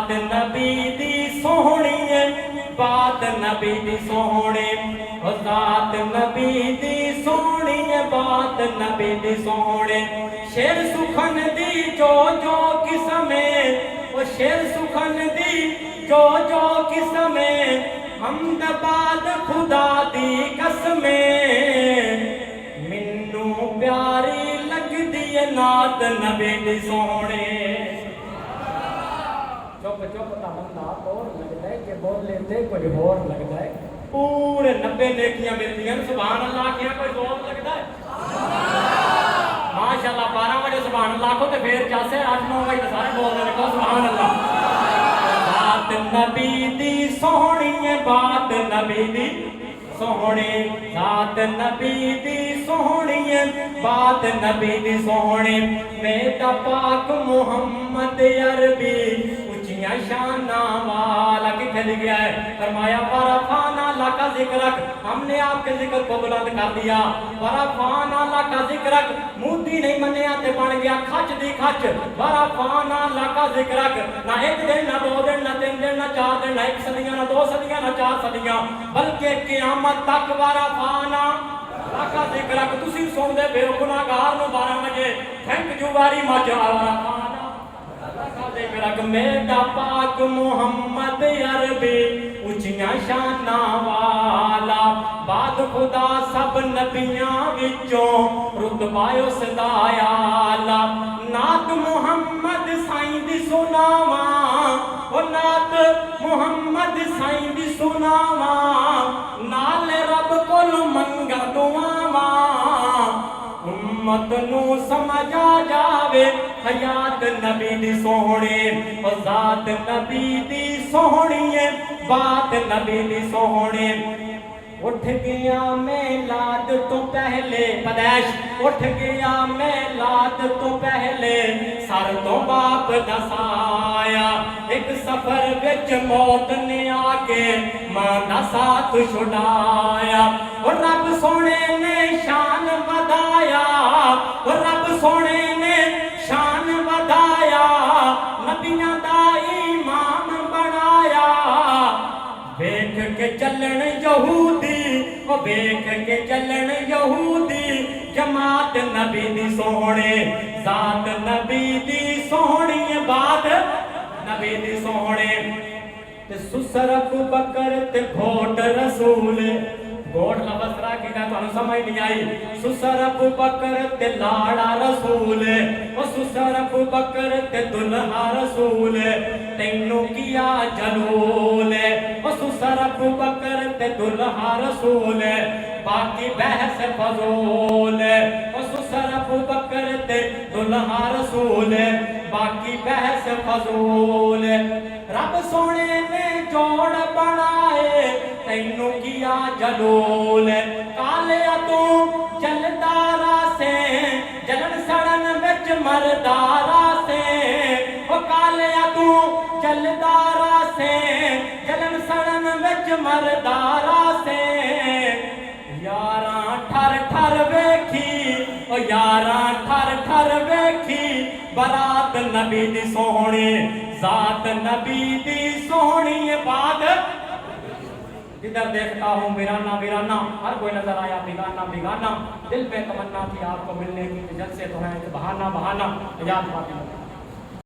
ذات نبی دی سونی ہے بات نبی دی سونے او ذات نبی دی سونی ہے بات نبی دی سونے شیر سکھن دی جو قسمیں او شیر سکھن دی جو قسمیں حمد بعد خدا دی قسمیں منو پیاری لگ دی نات نبی دی سونے چپ تا بندہ اور لگتا ہے کہ بول لیتے کچھ اور لگتا ہے پورے 90 نیکیاں ملتی ہیں سبحان اللہ کیا کوئی زور لگتا ہے ماشاءاللہ 12 بجے سبحان اللہ کو تے پھر جیسے 8-9 بجے سارے بول رہے ہیں سبحان اللہ بات نبی دی سونی ہے بات نبی دی سونے ذات نبی دی سونی ہے بات نبی دی سونے میرا پاک محمد عربی اچھیاں شانہ والا کتنے لکھ گیا ہے فرمایا ورفعنا لک ذکرک ہم نے آپ کے ذکر کو بلند کر دیا ورفعنا لک ذکرک موتی نہیں منیا تے بن گیا کھچ دی کھچ ورفعنا لک ذکرک نہ ایک دن نہ 2 دن نہ 3 دن نہ 4 دن نہ 1 صدیاں نہ 2 صدیاں نہ 4 صدیاں بلکہ قیامت تک ورفعنا لک ذکرک تسی سن دے بے گناہگار نو 12 بجے تھینک یو ویری مچ ورفعنا میرا پاک محمد عربی اچھیاں شانہ والا بعد خدا سب نبیاں وچوں رتبہ اس دا آلا نات محمد سائیں دی سناواں او نات محمد سائیں دی سناواں نال رب کول منگا دعاواں امت نو سمجھا جاوے حیات نبی دی سونے اور ذات نبی دی سونی ہے بات نبی دی سونے اٹھ گیا میلاد تو پہلے پدیش اٹھ گیا میلاد تو پہلے سر تو باپ دسایا ایک سفر وچ موت نے آکے ماں دا ساتھ چھڑایا اور رب سونے نے شان ودایا اور رب سونے نے شان ودایا نبیاں دا امام بنایا بیٹھ کے چلن یہودی او بیٹھ کے چلن یہودی جماعت نبی دی سونے ذات نبی دی سونی بات نبی دی سونے تے سسر ابو بکر تے گھوٹ رسول گوڑ لفظ را کی تو انہوں سمجھ نہیں آئی سسر ابو بکر تے لاڑا رسول او سسر ابو بکر تے دلہا رسول تینوں کیا جلول او سسر ابو بکر تے دلہا رسول باقی بحث فضول او سسر ابو بکر تے دلہا رسول باقی بحث فضول رب سونے نے جوڑ بنائے تینوں کیا جلول کالیا تو جلدارا سے جلن سڑن وچ مردارا سے او کالیا تو جلدارا سے جلن سڑن وچ مردارا سے یاراں ٹھر ٹھر ویکھی او یاراں ٹھر ٹھر ویکھی برات نبی دی سونے ذات نبی دی سونی بات جدھر دیکھتا ہوں ویرانہ ویرانہ ہر کوئی نظر آیا بیگانہ بیگانہ دل پہ تمنا تھی آپ کو ملنے کی جلسے تو ہیں بہانہ بہانہ یاد بات